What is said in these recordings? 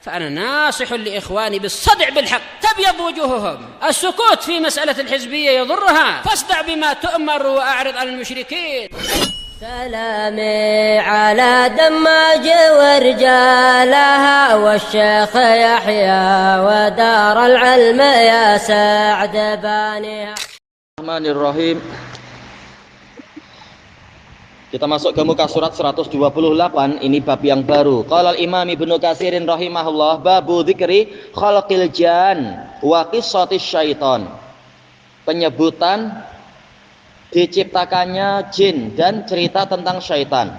فأنا ناصح لإخواني بالصدع بالحق تبيض وجوههم. السكوت في مسألة الحزبية يضرها، فاصدع بما تؤمر وأعرض عن المشركين. سلامي على دماج ورجالها والشيخ يحيى ودار العلم يا سعد بانيها. Bismillahirrahmanirrahim. Kita masuk ke muka surat 128. Ini bab yang baru. Qala al-Imam Ibnu Katsirin rahimahullah, babu dzikri khalqil jan wa qissatis syaitan. Penyebutan diciptakannya jin dan cerita tentang syaitan.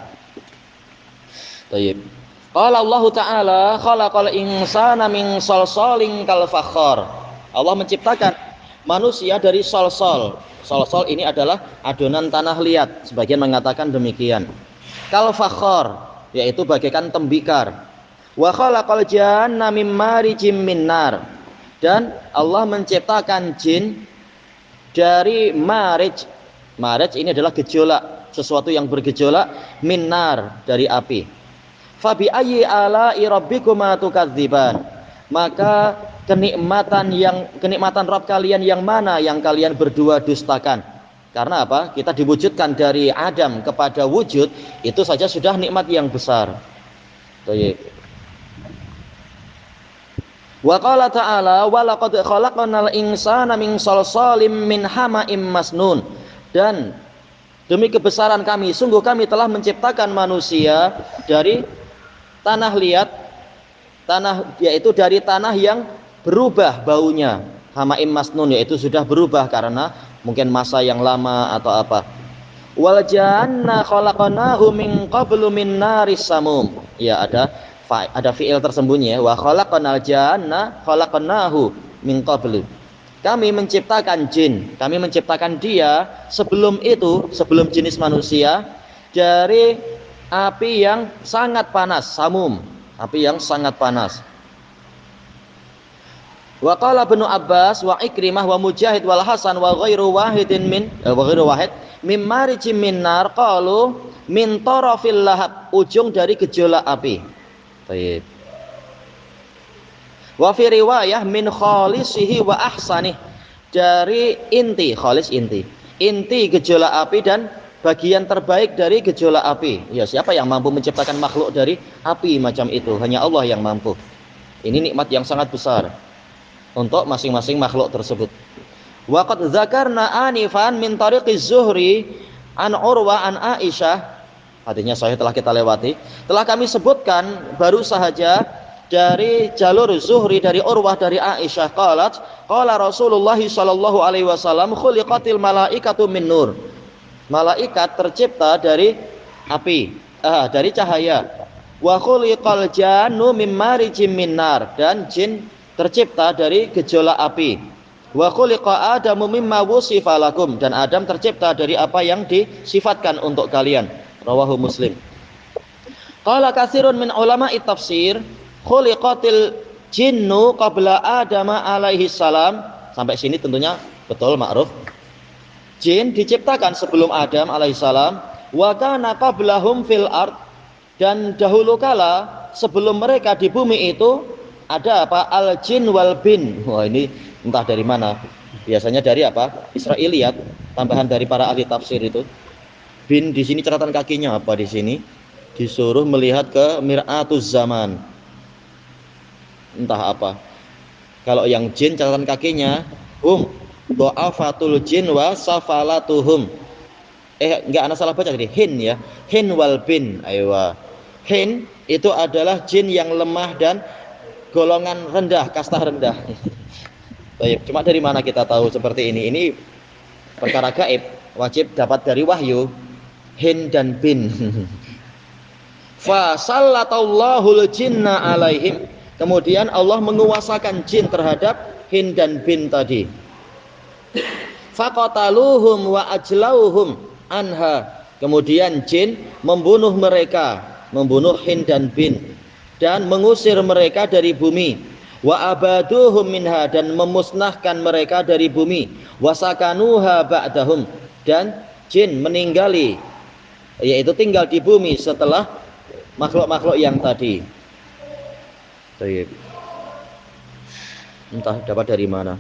Baik. Qala Allah Ta'ala khalaqal insana min salsalin kal fakhar. Allah menciptakan manusia dari salsal. Salsal ini adalah adonan tanah liat, sebagian mengatakan demikian. Kal fakhar, yaitu bagaikan tembikar. Wa khalaqal janna mim marijim min nar. Dan Allah menciptakan jin dari marij. Marij ini adalah gejolak, sesuatu yang bergejolak, min nar, dari api. Fa bi ayyi ala'i rabbikuma tukadziban. Maka kenikmatan Rabb kalian yang mana yang kalian berdua dustakan? Karena apa? Kita diwujudkan dari Adam kepada wujud, itu saja sudah nikmat yang besar. Baik. Wa qala ta'ala wa laqad khalaqnal insana min salsalim min hama'im masnun. Dan demi kebesaran kami, sungguh kami telah menciptakan manusia dari tanah liat, yaitu dari tanah yang berubah baunya, hamaim masnun, yaitu sudah berubah karena mungkin masa yang lama atau apa. Wal janna khalaqnahu min qablu min naris samum. Ya, ada fiil tersembunyi ya. Wa khalaqnal janna khalaqnahu min qablu. Kami menciptakan jin, kami menciptakan dia sebelum itu, sebelum jenis manusia, dari api yang sangat panas, samum, api yang sangat panas. Wa qala Ibnu Abbas wa Ikrimah wa Mujahid wal Hasan wa ghairu wahidin min marijim min nar qalu min tarafil lahab, ujung dari gejolak api. Baik. Wa fi riwayah min khalisihi wa ahsanih, dari inti, khalis inti gejolak api dan bagian terbaik dari gejolak api. Ya, siapa yang mampu menciptakan makhluk dari api macam itu? Hanya Allah yang mampu. Ini nikmat yang sangat besar untuk masing-masing makhluk tersebut. Wa qad dzakarna anifan min tariqiz Zuhri an Urwa an Aisyah. Artinya sahih telah kita lewati. Telah kami sebutkan baru sahaja dari jalur Zuhri dari Urwah dari Aisyah qalat qala Rasulullah sallallahu alaihi wasallam khuliqatil malaikatu min nur. Malaikat tercipta dari api, dari cahaya. Wa khuliqal jannu mim marijim min nar, dan jin tercipta dari gejolak api. Wa khuliqa Adamu mimma wusifa lakum, dan Adam tercipta dari apa yang disifatkan untuk kalian. Rawahu Muslim. Qala katsirun min ulama'i tafsir khuliqatil jinnu qabla Adam alaihi salam. Sampai sini tentunya betul, ma'ruf. Jin diciptakan sebelum Adam alaihi salam. Wa kana qablahum fil ard, dan dahulu kala sebelum mereka di bumi itu ada apa? Al-jin wal bin. Wah, ini entah dari mana. Biasanya dari apa? Israiliyat, tambahan dari para ahli tafsir itu. Bin di sini catatan kakinya apa di sini? Disuruh melihat ke mir'atuz zaman. Entah apa. Kalau yang jin catatan kakinya dha'afatul jin wa safalatuhum. Enggak, ana salah baca tadi. Hin ya. Hin wal bin. Aywa. Hin itu adalah jin yang lemah dan golongan rendah, kasta rendah. Baik, cuma dari mana kita tahu seperti ini? Ini perkara gaib, wajib dapat dari wahyu. Hin dan bin. Fa sallatallahul jinna alaihim. Kemudian Allah menguasakan jin terhadap hin dan bin tadi. Faqataluhum wa ajlauhum anha. Kemudian jin membunuh mereka, membunuh hin dan bin, dan mengusir mereka dari bumi. Wa abaduhum minha, dan memusnahkan mereka dari bumi. Wasakanuha ba'dahum, dan jin meninggali, yaitu tinggal di bumi setelah makhluk-makhluk yang tadi. Baik. Entah dapat dari mana.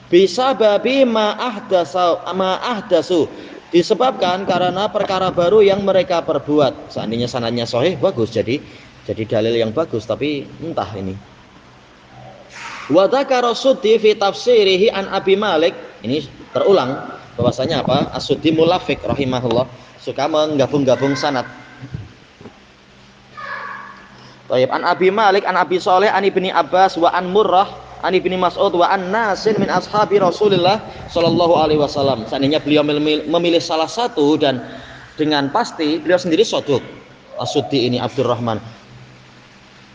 Bisa babi ma'ahdasu, disebabkan karena perkara baru yang mereka perbuat. Seandainya sanadnya sahih bagus, jadi dalil yang bagus, tapi entah ini. Wa dzakara Suddi fi tafsirihi an Abi Malik, ini terulang bahwasanya apa? As-Suddi Mulafiq rahimahullah suka menggabung-gabung sanad. Baik, an Abi Malik, an Abi Shalih, an Ibni Abbas, wa an Murrah, an Ibni Mas'ud, wa an Nasin min ashabi Rasulillah sallallahu alaihi wasallam. Seandainya beliau memilih salah satu dan dengan pasti beliau sendiri soduk. As-Suddi ini Abdurrahman.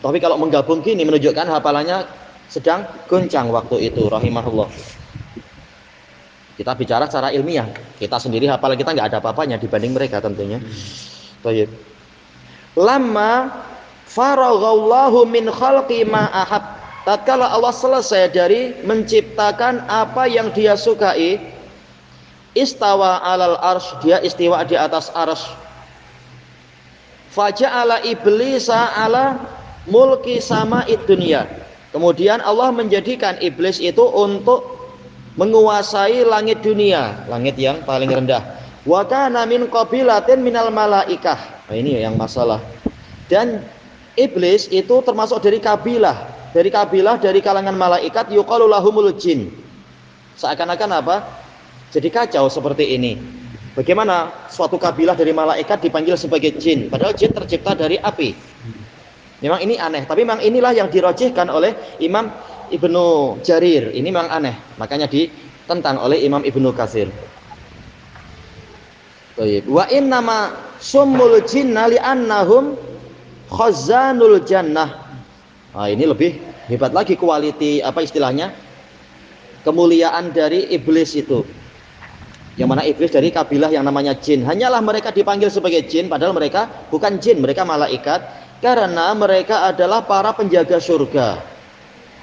Tapi kalau menggabung gini menunjukkan hafalannya sedang goncang waktu itu rahimahullah. Kita bicara secara ilmiah, kita sendiri hafalan kita nggak ada apa-apanya dibanding mereka tentunya. Baik. Lama faraghallahu min khalqi ma ahab, tatkala Allah selesai dari menciptakan apa yang dia sukai, istawa alal arsy, dia istiwa di atas arsy. Faja'ala iblisa ala mulki sama'id dunya, kemudian Allah menjadikan iblis itu untuk menguasai langit dunia, langit yang paling rendah. Wa kana min qabilatin minal malaikah, nah, ini yang masalah. Dan iblis itu termasuk dari kabilah dari kalangan malaikat, yuqalu lahumul jin. Seakan-akan apa? Jadi kacau seperti ini. Bagaimana suatu kabilah dari malaikat dipanggil sebagai jin, padahal jin tercipta dari api. Memang ini aneh, tapi memang inilah yang dirojihkan oleh Imam Ibnu Jarir. Ini memang aneh, makanya ditentang oleh Imam Ibnu Katsir. Wa innama summul jinna li'annahum khazanul jannah. Nah, ini lebih hebat lagi kualiti apa istilahnya, kemuliaan dari iblis itu. Yang mana iblis dari kabilah yang namanya jin. Hanyalah mereka dipanggil sebagai jin, padahal mereka bukan jin, mereka malaikat, karena mereka adalah para penjaga surga.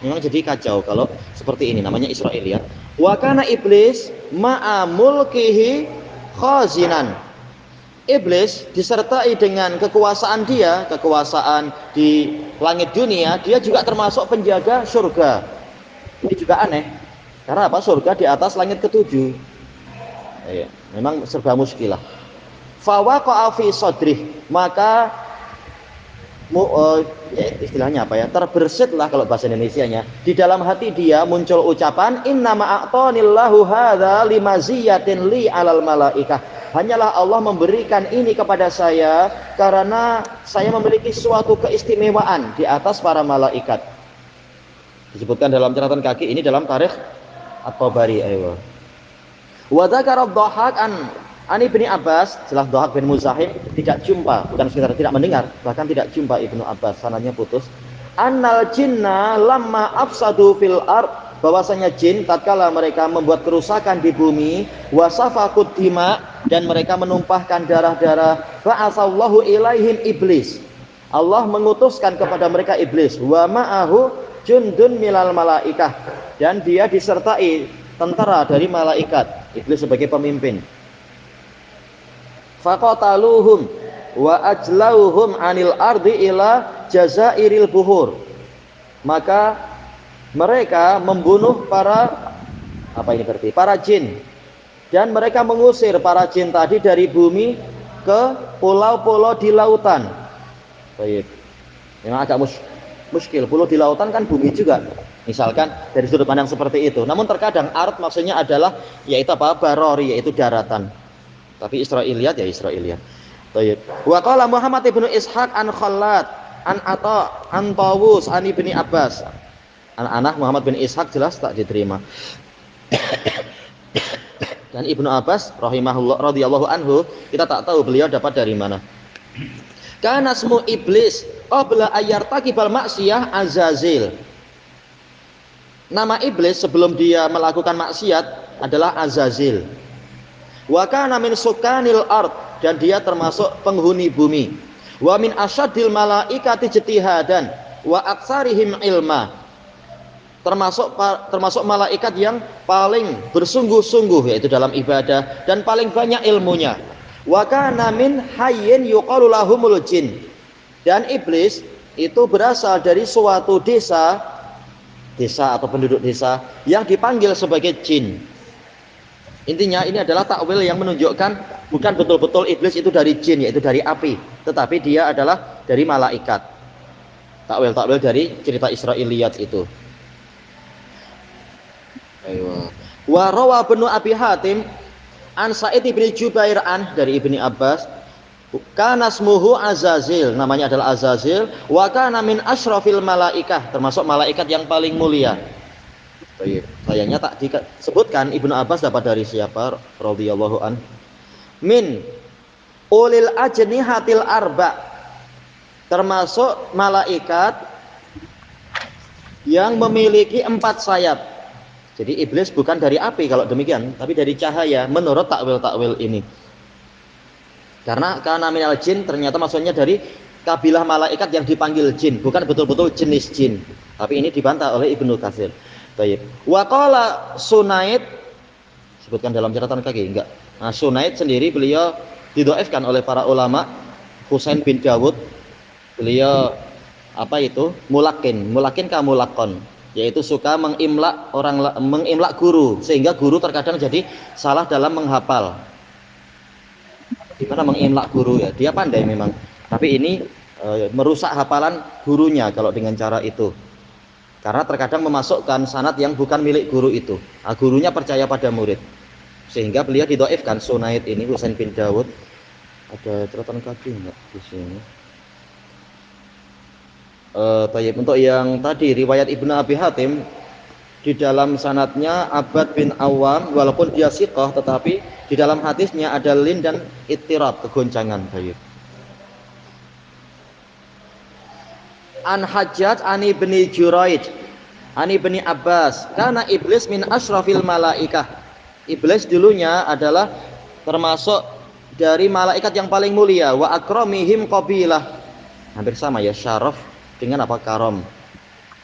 Memang jadi kacau kalau seperti ini, namanya Israiliyat. Wa kana iblis ma'a mulkihi khazinan. Iblis disertai dengan kekuasaan dia, kekuasaan di langit dunia, dia juga termasuk penjaga surga. Ini juga aneh. Karena apa? Surga di atas langit ketujuh. Ya, memang serba muskilah. Fa waqa'a fi sadrih, maka istilahnya apa ya? Terbersitlah kalau bahasa Indonesianya. Di dalam hati dia muncul ucapan innama a'tanillahu hadza limaziyatin li 'alal malaikah. Hanyalah Allah memberikan ini kepada saya karena saya memiliki suatu keistimewaan di atas para malaikat. Disebutkan dalam catatan kaki ini dalam tarikh At-Tabari. Ayo. Wa dzakara Dhahhak an Ibni Abbas, jelas Dhahhak bin Muzahim tidak jumpa, bukan sekedar tidak mendengar, bahkan tidak jumpa Ibnu Abbas, sanadnya putus. Annal jinna lamma afsadu fil ard, bahwasanya jin tatkala mereka membuat kerusakan di bumi, wasafakut dima, dan mereka menumpahkan darah-darah, fa'asallahu ilaihim iblis, Allah mengutuskan kepada mereka iblis, wa ma'ahu jundun milal malaikah, dan dia disertai tentara dari malaikat, iblis sebagai pemimpin. Faqataluhum wa ajlauhum anil ardi ila jazairil buhur, maka mereka membunuh para jin, dan mereka mengusir para jin tadi dari bumi ke pulau-pulau di lautan. Baik. Memang agak muskil, pulau di lautan kan bumi juga. Misalkan dari sudut pandang seperti itu. Namun terkadang ard maksudnya adalah yaitu apa? Barori, yaitu daratan. Tapi Israiliyat ya Israiliyat. Baik. Wa qala Muhammad ibnu Ishaq an Khallad an Ata an Tawus an Ibni Abbas. Anak Muhammad bin Ishaq jelas tak diterima. Dan Ibnu Abbas rahimahullah radhiyallahu anhu, kita tak tahu beliau dapat dari mana. Kana ismu iblis qabla ayyartakibal maksiyah Azazil. Nama iblis sebelum dia melakukan maksiat adalah Azazil. Wa kana min sukanil ard, dan dia termasuk penghuni bumi. Wa min asyadil malaikati ijtihadan wa aktsarihim ilma. Termasuk malaikat yang paling bersungguh-sungguh yaitu dalam ibadah dan paling banyak ilmunya. Wa kana min hayyin yuqalu lahumul jin, dan iblis itu berasal dari suatu desa atau penduduk desa yang dipanggil sebagai jin. Intinya ini adalah takwil yang menunjukkan bukan betul-betul iblis itu dari jin, yaitu dari api, tetapi dia adalah dari malaikat. Takwil dari cerita Israiliyat itu. Ayo. Wa rawa Ibnu Abi Hatim an Sa'id bin Jubair dari Ibni Abbas, kana ismuhu Azazil, namanya adalah Azazil, wa kana min asyrafil malaikah, termasuk malaikat yang paling mulia. Sayangnya tak disebutkan Ibnu Abbas dapat dari siapa radhiyallahu an. Min ulil ajnihatil arba, termasuk malaikat yang memiliki 4 sayap. Jadi iblis bukan dari api kalau demikian, tapi dari cahaya menurut takwil ini. Karena minal jin ternyata maksudnya dari kabilah malaikat yang dipanggil jin, bukan betul-betul jenis jin. Tapi ini dibantah oleh Ibnu Katsir. Baik. Wa qala Sunaid, sebutkan dalam catatan kaki enggak. Nah, Sunaid sendiri beliau didhaifkan oleh para ulama. Husain bin Dawud beliau mulakin kamulakon, yaitu suka mengimlak guru, sehingga guru terkadang jadi salah dalam menghafal. Gimana mengimlak guru ya? Dia pandai memang, tapi ini merusak hafalan gurunya kalau dengan cara itu. Karena terkadang memasukkan sanad yang bukan milik guru itu. Nah, gurunya percaya pada murid, sehingga beliau didhaifkan. Sunaid ini Husain bin Dawud. Ada catatan kaki enggak di sini? Untuk yang tadi riwayat Ibnu Abi Hatim, di dalam sanadnya Abbad bin Awam, walaupun dia siqah tetapi di dalam hadisnya ada lin dan ittirab, kegoncangan. An Hajjaj an Ibni Juraij an Ibni Abbas, karena iblis min asyrafil malaikah, iblis dulunya adalah termasuk dari malaikat yang paling mulia. Wa akramihim qabilah, hampir sama ya, syaraf dengan karam.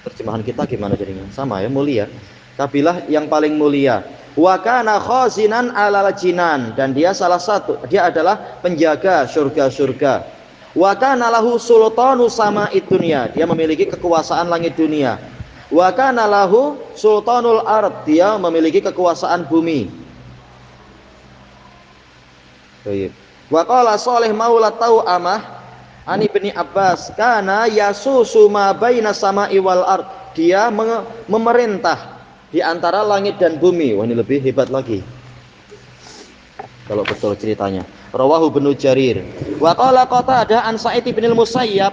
Terjemahan kita gimana jadinya? Sama ya, mulia. Kabilah yang paling mulia. Wa kana khazinan alal jinan, dan dia adalah penjaga surga-surga. Wa kana lahu sultanu sama'id dunya, dia memiliki kekuasaan langit dunia. Wa kana lahu sultanul ard, dia memiliki kekuasaan bumi. Baik. Wa qala Shalih maula Tau'amah an Ibni Abbas, kana yasusu ma baina sama'i wal ard, dia memerintah di antara langit dan bumi. Wah, ini lebih hebat lagi kalau betul ceritanya. Rawahu Ibnu Jarir. Wa qala Qatadah an Sa'id bin al-Musayyab,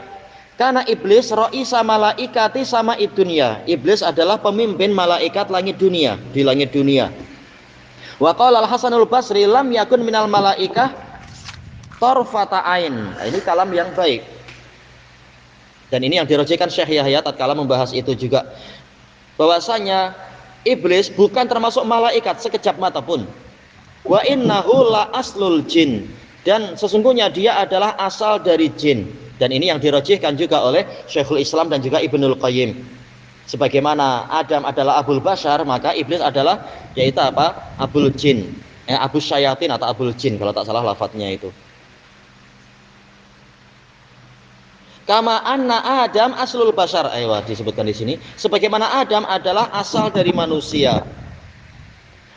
kana iblis ra'isa malaikati sama'id dunya, iblis adalah pemimpin malaikat langit dunia, di langit dunia. Wa qala Al-Hasanul Basri, lam yakun minal malaikah tarfata ain. Nah, ini kalam yang baik. Dan ini yang dirajihkan Syekh Yahya tatkala membahas itu juga, bahwasanya iblis bukan termasuk malaikat sekejap mata pun. Wa innahu la aslul jin, dan sesungguhnya dia adalah asal dari jin. Dan ini yang dirajihkan juga oleh Syekhul Islam dan juga Ibnul Qayyim. Sebagaimana Adam adalah abul bashar, maka iblis adalah yaitu abul jin, abus syayatin atau abul jin kalau tak salah lafadznya itu. Kama anna Adam aslul bashar, disebutkan di sini, sebagaimana Adam adalah asal dari manusia.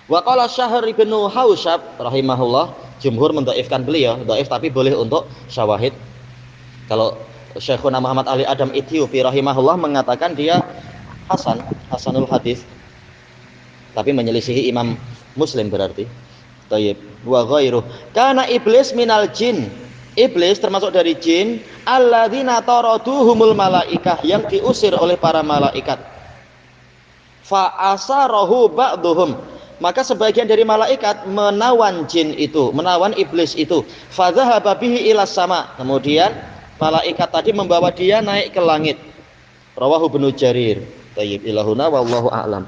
Wa qala Syahr bin Hausyab rahimahullah, jumhur mendhaifkan beliau, dhaif tapi boleh untuk syawahid. Kalau Syekhuna Muhammad Ali Adam Ethiopi rahimahullah mengatakan dia hasanul hadis, tapi menyelisihi Imam Muslim berarti. Thayyib. Wa ghairuh. Kana iblis minal jin, iblis termasuk dari jin, alladzina taraduhumul malaikah, yang diusir oleh para malaikat. Fa asarahu ba'dhum, maka sebagian dari malaikat menawan jin itu, menawan iblis itu. Fa dzahaba bihi ila sama, kemudian malaikat tadi membawa dia naik ke langit. Rawahu Ibnu Jarir. Tayyib ilahuna wallahu a'lam.